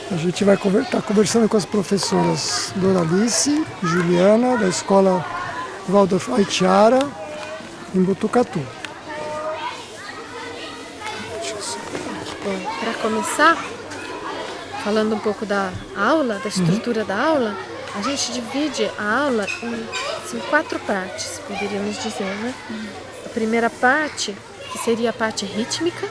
A gente vai estar conversando com as professoras Doralice e Juliana, da escola Waldorf Aitiara, em Botucatu. Para começar, falando um pouco da aula, da estrutura da aula, a gente divide a aula em 4 partes, poderíamos dizer, né? A primeira parte, que seria a parte rítmica,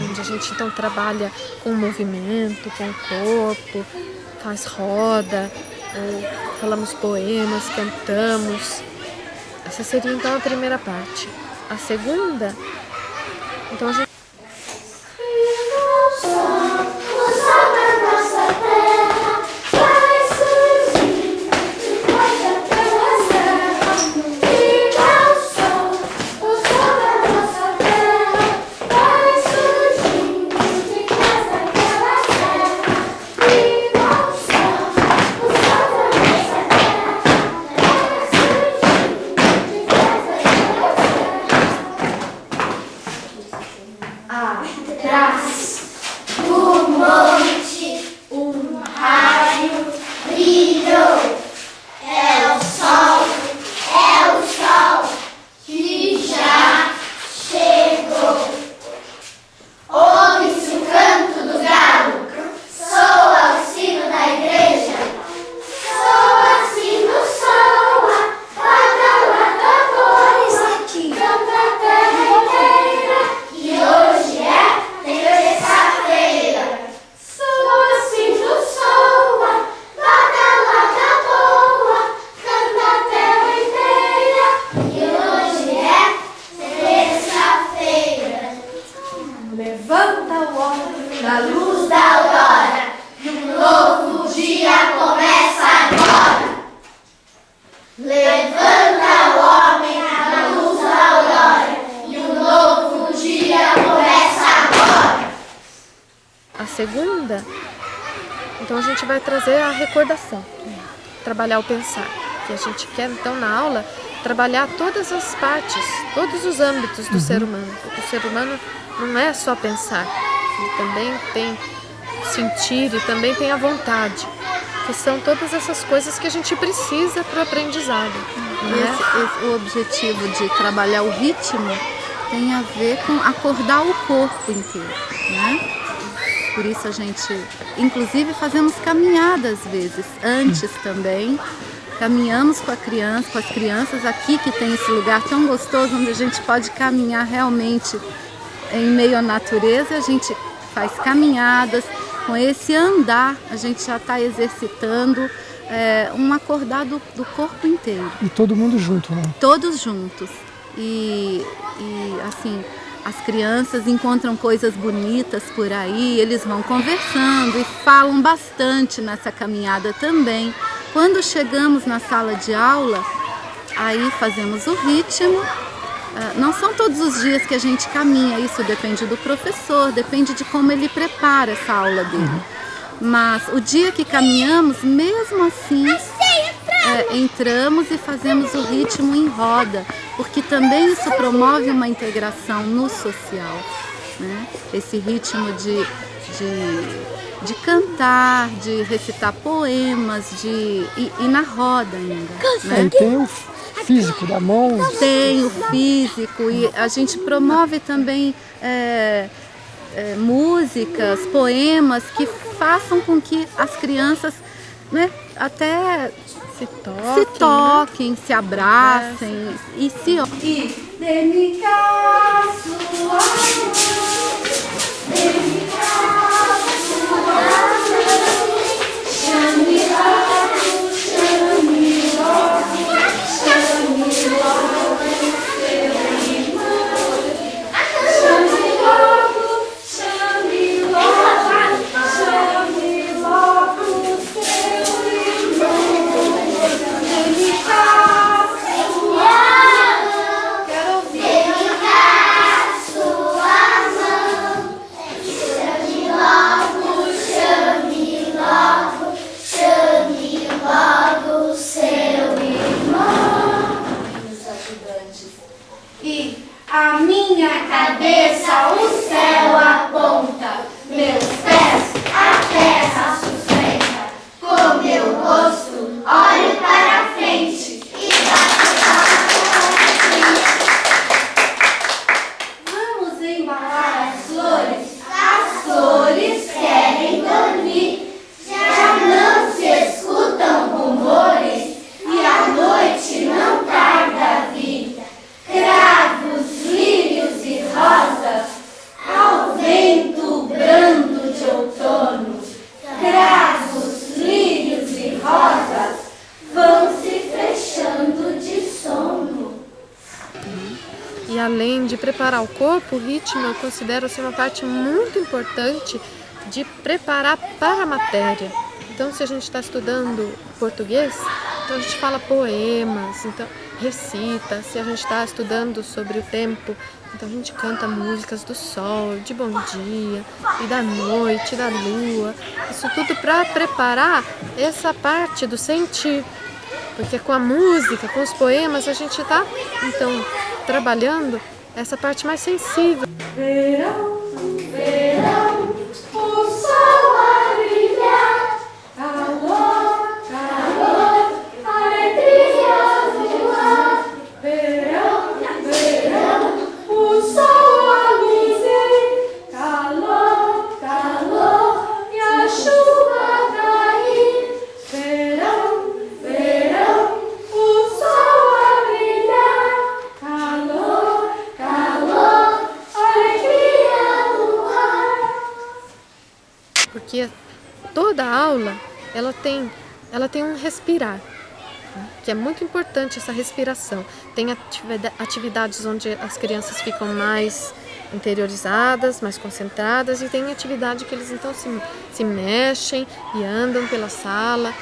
onde a gente então trabalha com o movimento, com o corpo, faz roda, falamos poemas, cantamos. Essa seria então a primeira parte. A segunda, então a gente segunda, então a gente vai trazer a recordação, trabalhar o pensar, que a gente quer então na aula trabalhar todas as partes, todos os âmbitos do ser humano, porque o ser humano não é só pensar, ele também tem sentir e também tem a vontade, que são todas essas coisas que a gente precisa para o aprendizado. O objetivo de trabalhar o ritmo tem a ver com acordar o corpo inteiro, né? Por isso a gente, inclusive, fazemos caminhada às vezes, antes também. Caminhamos com as crianças aqui, que tem esse lugar tão gostoso, onde a gente pode caminhar realmente em meio à natureza. A gente faz caminhadas, com esse andar a gente já está exercitando um acordar do corpo inteiro. E todo mundo junto, né? Todos juntos. E assim, as crianças encontram coisas bonitas por aí, eles vão conversando e falam bastante nessa caminhada também. Quando chegamos na sala de aula, aí fazemos o ritmo. Não são todos os dias que a gente caminha, isso depende do professor, depende de como ele prepara essa aula dele. Mas o dia que caminhamos, mesmo assim, entramos e fazemos o ritmo em roda, porque também isso promove uma integração no social, né? Esse ritmo de cantar, de recitar poemas, e na roda ainda. Né? E tem o físico da mão. Tem o físico, e a gente promove também músicas, poemas que façam com que as crianças, né, até se toquem, né? Se abracem e se a minha cabeça o céu aponta, meus pés a E além de preparar o corpo, o ritmo eu considero assim, uma parte muito importante de preparar para a matéria. Então, se a gente está estudando português, então a gente fala poemas, então recita. Se a gente está estudando sobre o tempo, então a gente canta músicas do sol, de bom dia, e da noite, da lua. Isso tudo para preparar essa parte do sentir. Porque com a música, com os poemas, a gente está, então, trabalhando essa parte mais sensível. Verão, verão, o sol a brilhar, calor, calor, alegria do ar. Verão, verão, o sol a dizer, calor, calor, e a chuva cair. Verão, verão, o sol a brilhar, calor, calor, alegria do ar. Porque toda aula ela tem um respirar, né? Que é muito importante essa respiração. Tem atividades onde as crianças ficam mais interiorizadas, mais concentradas, e tem atividade que eles então se mexem e andam pela sala.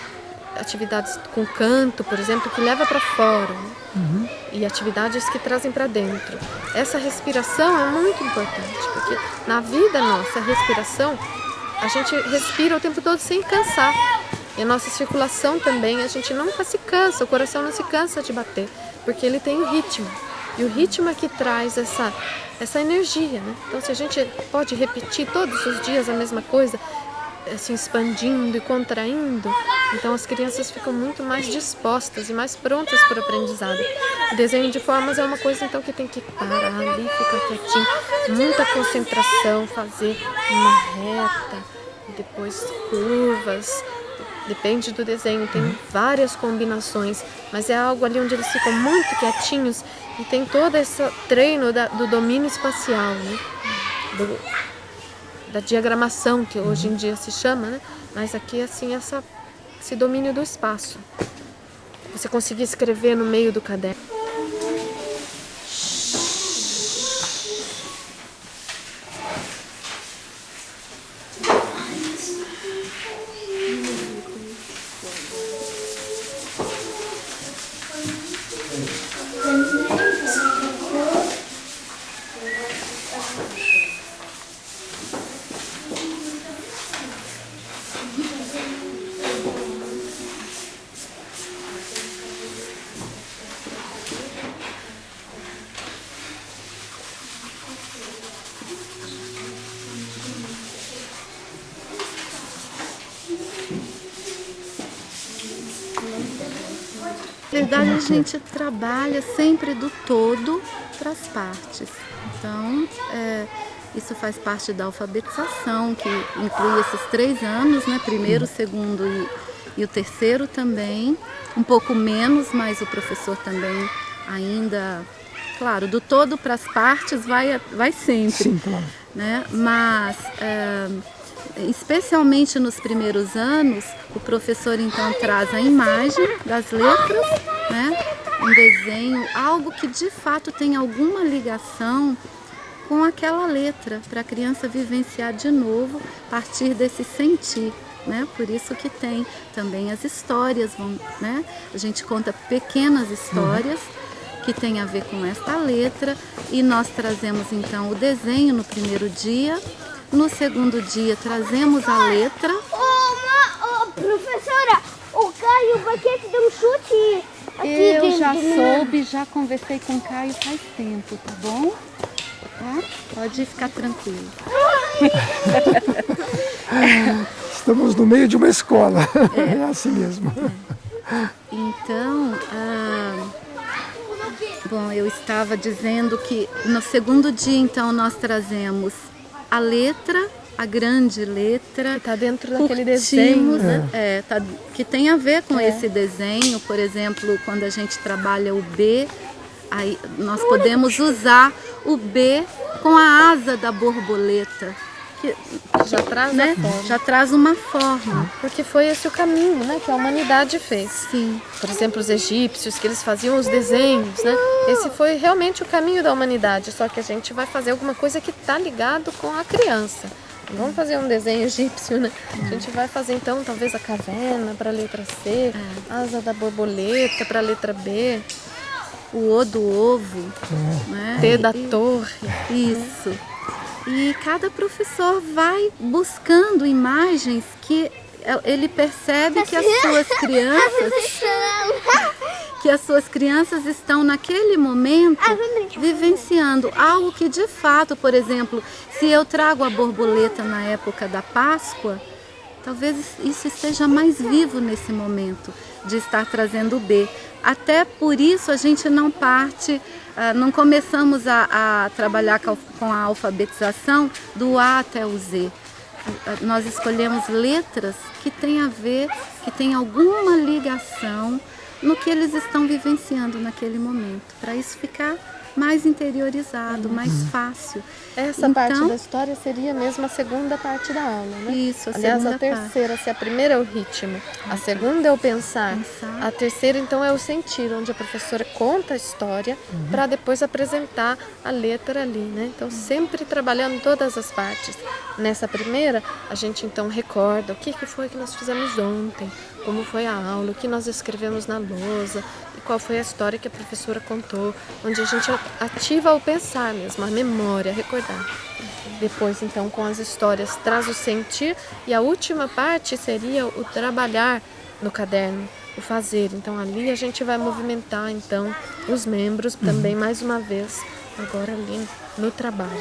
Atividades com canto, por exemplo, que leva para fora, né? E atividades que trazem para dentro. Essa respiração é muito importante, porque na vida nossa, a respiração, a gente respira o tempo todo sem cansar. E a nossa circulação também, a gente nunca se cansa, o coração não se cansa de bater, porque ele tem o ritmo. E o ritmo é que traz essa energia, né? Então, se a gente pode repetir todos os dias a mesma coisa, assim, expandindo e contraindo, então as crianças ficam muito mais dispostas e mais prontas para o aprendizado. O desenho de formas é uma coisa então que tem que parar ali, ficar quietinho, muita concentração, fazer uma reta, e depois curvas, depende do desenho, tem várias combinações, mas é algo ali onde eles ficam muito quietinhos e tem todo esse treino do domínio espacial, né? Da diagramação, que hoje em dia se chama, né? Mas aqui, assim, esse domínio do espaço. Você conseguir escrever no meio do caderno. Na verdade, a gente trabalha sempre do todo para as partes. Então, isso faz parte da alfabetização, que inclui esses 3 anos, né? Primeiro, segundo e o terceiro também. Um pouco menos, mas o professor também ainda... Claro, do todo para as partes vai sempre. Sim, claro. Né? Mas... especialmente nos primeiros anos, o professor então traz a imagem das letras, né? Um desenho, algo que de fato tem alguma ligação com aquela letra, para a criança vivenciar de novo a partir desse sentir, né? Por isso que tem também as histórias, né? A gente conta pequenas histórias que tem a ver com esta letra, e nós trazemos então o desenho no primeiro dia. No segundo dia trazemos a letra. Professora, o Caio vai querer te dar um chute aqui Eu dentro já do soube, já conversei com o Caio faz tempo, tá bom? Tá? Pode ficar tranquilo. Estamos no meio de uma escola, é assim mesmo. Então, bom, eu estava dizendo que no segundo dia, então, nós trazemos a letra, a grande letra. Que está dentro daquele desenho, né? Que tem a ver com esse desenho. Por exemplo, quando a gente trabalha o B, aí nós podemos usar o B com a asa da borboleta. Que já traz, né? a forma. Já traz uma forma. Porque foi esse o caminho, né, que a humanidade fez. Sim. Por exemplo, os egípcios, que eles faziam os desenhos, né? Esse foi realmente o caminho da humanidade, só que a gente vai fazer alguma coisa que está ligado com a criança. Não vamos fazer um desenho egípcio, né? A gente vai fazer então talvez a caverna para a letra C, asa da borboleta para a letra B, o O do ovo, né? T da torre. Isso. E cada professor vai buscando imagens que ele percebe que as suas crianças estão naquele momento vivenciando algo que de fato, por exemplo, se eu trago a borboleta na época da Páscoa, talvez isso esteja mais vivo nesse momento de estar trazendo o B. Até por isso a gente não parte, não começamos a trabalhar com a alfabetização do A até o Z. Nós escolhemos letras que têm a ver, que têm alguma ligação no que eles estão vivenciando naquele momento, para isso ficar mais interiorizado, mais fácil. Essa parte da história seria mesmo a segunda parte da aula, né? Isso, aliás, a terceira, se a primeira é o ritmo, a segunda é o pensar, a terceira então é o sentir, onde a professora conta a história para depois apresentar a letra ali, né? Então sempre trabalhando todas as partes. Nessa primeira, a gente então recorda o que foi que nós fizemos ontem, como foi a aula, o que nós escrevemos na lousa, qual foi a história que a professora contou, onde a gente ativa o pensar mesmo, a memória, a recordar. Depois, então, com as histórias, traz o sentir e a última parte seria o trabalhar no caderno, o fazer. Então, ali a gente vai movimentar, então, os membros também, mais uma vez, agora ali no trabalho.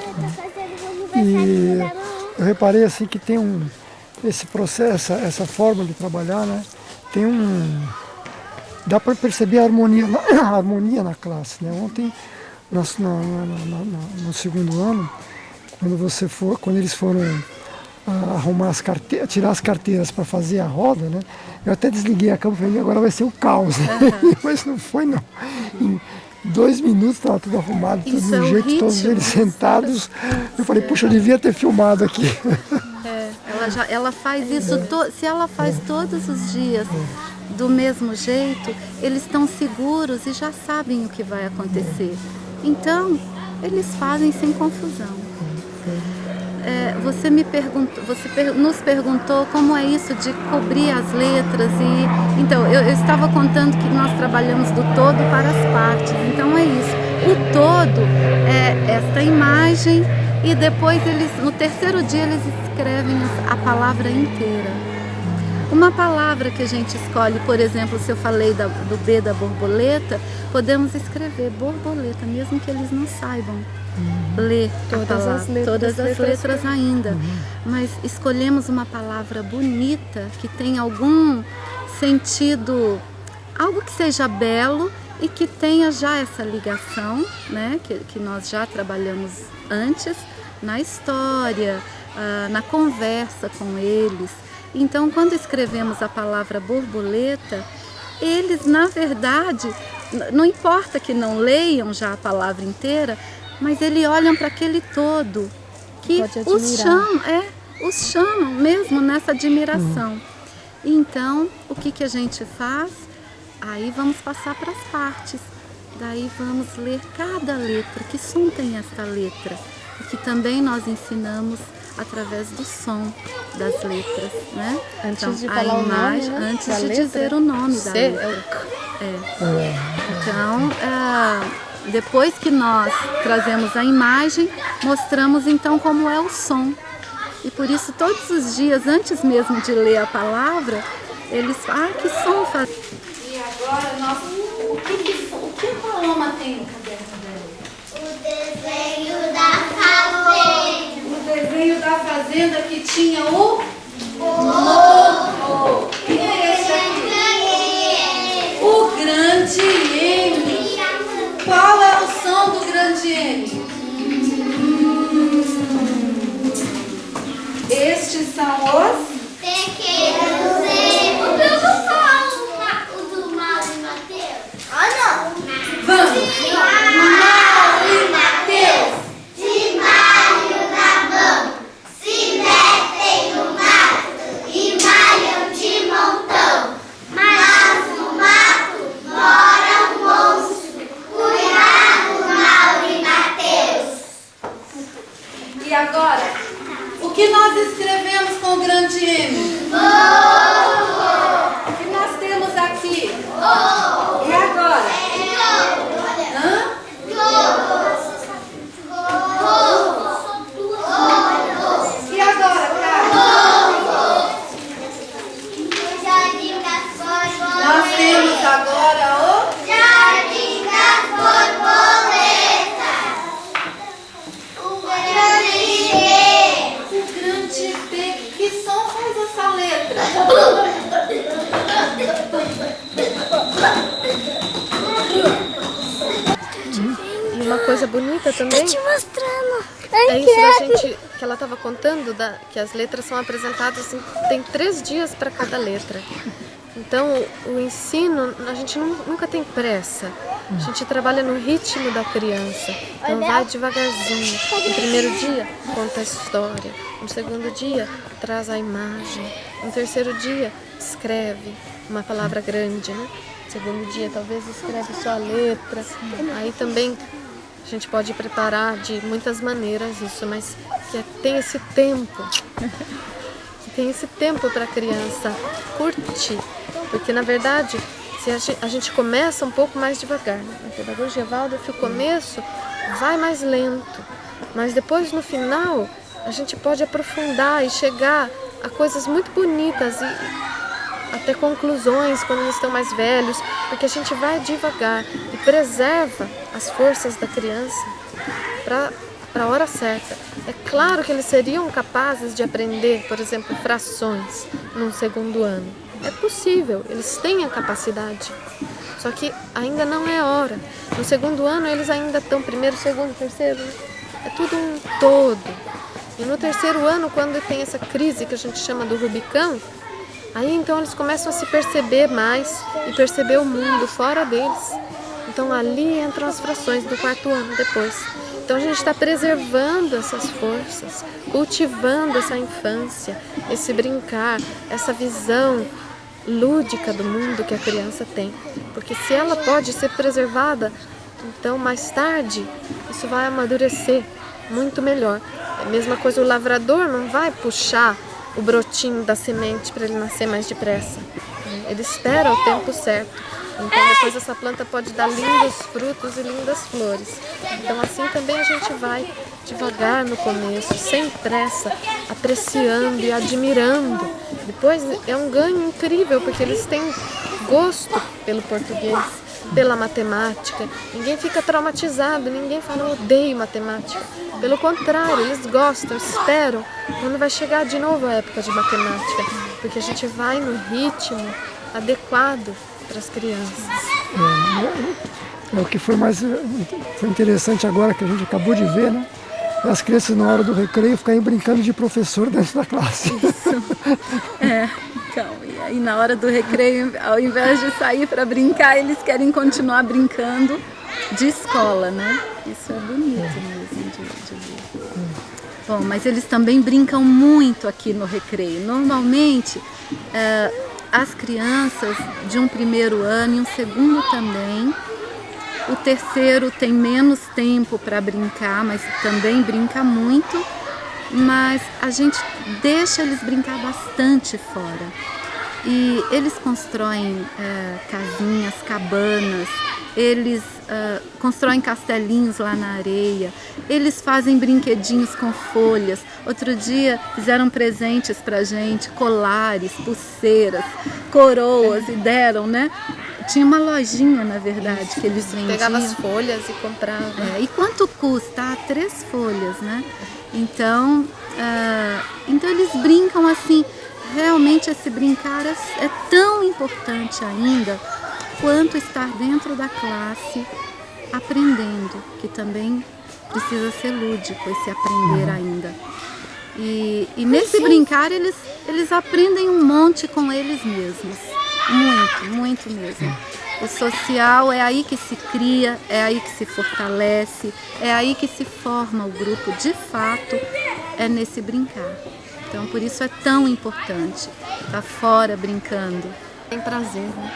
E eu reparei, assim, que tem esse processo, essa forma de trabalhar, né? Tem dá para perceber a harmonia na classe, né? Ontem, no segundo ano, quando eles foram arrumar as carteiras, tirar as carteiras para fazer a roda, né? Eu até desliguei a câmera e falei, agora vai ser o caos, né? Mas não foi, não. Em 2 minutos estava tudo arrumado, tudo do jeito, todos eles sentados. Eu falei, puxa, eu devia ter filmado aqui. Ela faz isso, se ela faz todos os dias do mesmo jeito, eles estão seguros e já sabem o que vai acontecer. Então, eles fazem sem confusão. Você nos perguntou como é isso de cobrir as letras. Então, eu estava contando que nós trabalhamos do todo para as partes. Então, é isso. O todo é esta imagem e depois, no terceiro dia, eles escrevem a palavra inteira. Uma palavra que a gente escolhe, por exemplo, se eu falei do B da borboleta, podemos escrever borboleta, mesmo que eles não saibam ler todas as letras ainda. Mas escolhemos uma palavra bonita, que tem algum sentido, algo que seja belo e que tenha já essa ligação, né, que nós já trabalhamos antes, na história, na conversa com eles. Então, quando escrevemos a palavra borboleta, eles, na verdade, não importa que não leiam já a palavra inteira, mas eles olham para aquele todo, que os chamam mesmo nessa admiração. Então, o que a gente faz? Aí vamos passar para as partes. Daí vamos ler cada letra, que som tem esta letra, que também nós ensinamos através do som das letras, né? Antes de falar o nome, né? Antes de dizer o nome da letra. Então, depois que nós trazemos a imagem, mostramos então como é o som. E por isso todos os dias, antes mesmo de ler a palavra, eles falam, que som faz. E agora, o que a Paloma tem no caderno dela? O desenho da fazenda. O desenho da fazenda que tinha o agora, o que nós escrevemos com o grande M? O que nós temos aqui? E agora? Hã? E agora, cara? Nós temos agora o Jardim das Borboletas. O grande B. O grande B. Que som faz essa letra? E uma coisa bonita também Te mostrando. é isso da gente, que ela estava contando, que as letras são apresentadas assim, tem 3 dias para cada letra. Então o ensino, a gente nunca tem pressa. A gente trabalha no ritmo da criança. Então vai devagarzinho. No primeiro dia conta a história. No segundo dia traz a imagem. No terceiro dia escreve uma palavra grande, né? No segundo dia talvez escreve só a letra. Aí também a gente pode preparar de muitas maneiras isso, mas tem esse tempo. Tem esse tempo para a criança curtir, porque na verdade se a gente começa um pouco mais devagar, né? Na pedagogia Waldorf o começo vai mais lento, mas depois no final a gente pode aprofundar e chegar a coisas muito bonitas e até conclusões quando eles estão mais velhos, porque a gente vai devagar e preserva as forças da criança para a hora certa. É claro que eles seriam capazes de aprender, por exemplo, frações num segundo ano. É possível, eles têm a capacidade. Só que ainda não é hora. No segundo ano eles ainda estão primeiro, segundo, terceiro. É tudo um todo. E no terceiro ano, quando tem essa crise que a gente chama do Rubicão, aí então eles começam a se perceber mais e perceber o mundo fora deles. Então ali entram as frações do 4º ano depois. Então a gente está preservando essas forças, cultivando essa infância, esse brincar, essa visão lúdica do mundo que a criança tem. Porque se ela pode ser preservada, então mais tarde isso vai amadurecer muito melhor. É a mesma coisa, o lavrador não vai puxar o brotinho da semente para ele nascer mais depressa. Ele espera o tempo certo. Então depois essa planta pode dar lindos frutos e lindas flores. Então assim também a gente vai devagar no começo, sem pressa, apreciando e admirando. Depois é um ganho incrível, porque eles têm gosto pelo português, pela matemática. Ninguém fica traumatizado, ninguém fala eu odeio matemática. Pelo contrário, eles gostam, esperam quando vai chegar de novo a época de matemática, porque a gente vai no ritmo adequado para as crianças. O que foi interessante agora, que a gente acabou de ver, né? As crianças na hora do recreio ficarem brincando de professor dentro da classe. Então, e aí na hora do recreio, ao invés de sair para brincar, eles querem continuar brincando de escola, né? Isso é bonito mesmo de ver. Bom, mas eles também brincam muito aqui no recreio. Normalmente, as crianças de um primeiro ano e um segundo também. O terceiro tem menos tempo para brincar, mas também brinca muito. Mas a gente deixa eles brincar bastante fora. E eles constroem casinhas, cabanas, eles constroem castelinhos lá na areia, eles fazem brinquedinhos com folhas. Outro dia fizeram presentes pra gente, colares, pulseiras, coroas, e deram, né? Tinha uma lojinha, na verdade, que eles vendiam. Pegava as folhas e comprava. E quanto custa? 3 folhas, né? Então eles brincam assim. Realmente esse brincar é tão importante ainda quanto estar dentro da classe aprendendo, que também precisa ser lúdico esse aprender ainda. E nesse brincar eles aprendem um monte com eles mesmos. Muito, muito mesmo. O social é aí que se cria, é aí que se fortalece, é aí que se forma o grupo. De fato, é nesse brincar. Então, por isso é tão importante estar fora brincando. Tem prazer, né?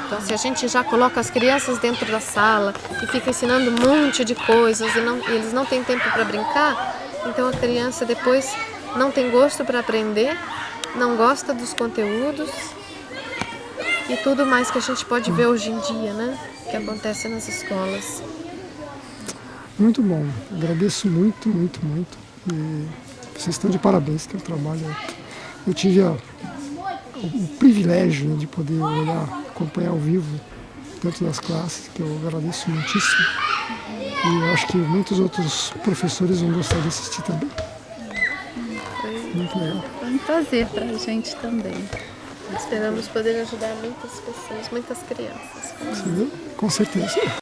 Então, se a gente já coloca as crianças dentro da sala e fica ensinando um monte de coisas e eles não têm tempo para brincar, Então a criança depois não tem gosto para aprender, não gosta dos conteúdos e tudo mais que a gente pode ver hoje em dia, né? Que acontece nas escolas. Muito bom. Agradeço muito, muito, muito. E vocês estão de parabéns que o trabalho. Eu tive o privilégio, né, de poder olhar, acompanhar ao vivo dentro das classes, que eu agradeço muitíssimo. E eu acho que muitos outros professores vão gostar de assistir também. Muito legal. Foi um prazer para a gente também. Esperamos poder ajudar muitas pessoas, muitas crianças. Com certeza.